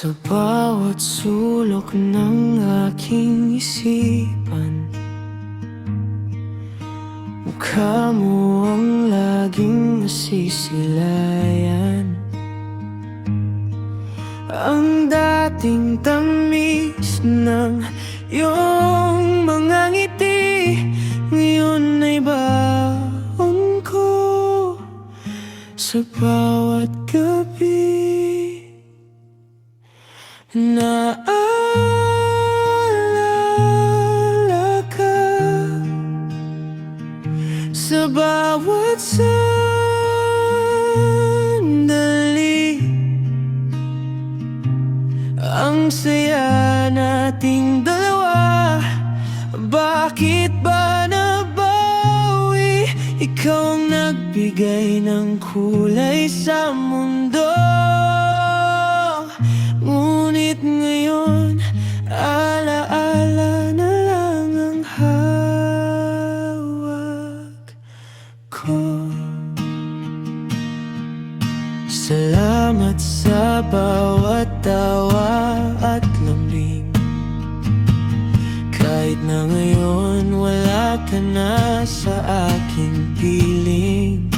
Sa bawat sulok ng aking isipan, mukha mo ang laging nasisilayan. Ang dating tamis ng iyong mga ngiti, ngayon ay baon ko sa bawat gabi. Naalala ka sa bawat sandali, ang saya nating dalawa. Bakit ba nabawi? Ikaw ang nagbigay ng kulay sa mundo. Ngunit ngayon, alaala na lang ang hawak ko. Salamat sa bawat tawa at lambing, kahit na ngayon wala ka na sa aking piling.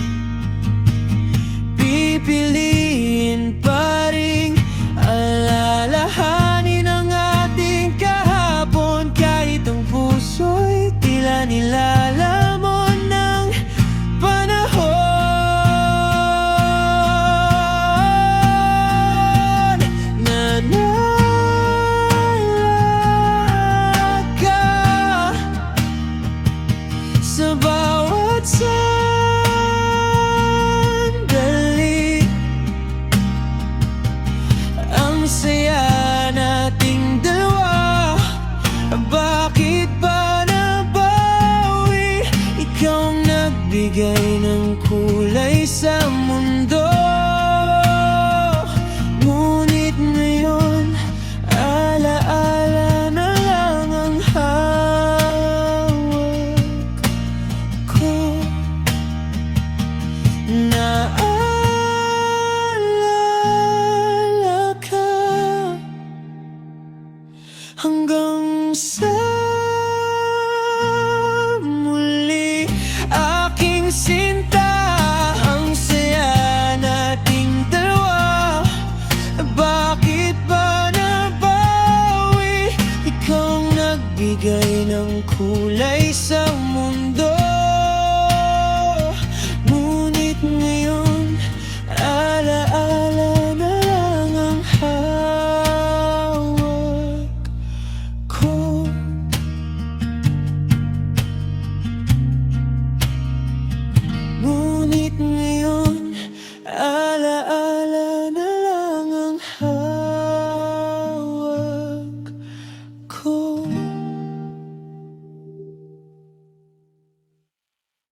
Pipiliin pa rin alalahanin ang ating kahapon, kahit ang puso'y tila nilalamon ng panahon. Nanala ka sa bawat sandali, ang saya nating dalawa. Bakit ba nabawi? Ikaw ang nagbigay ng kulay sa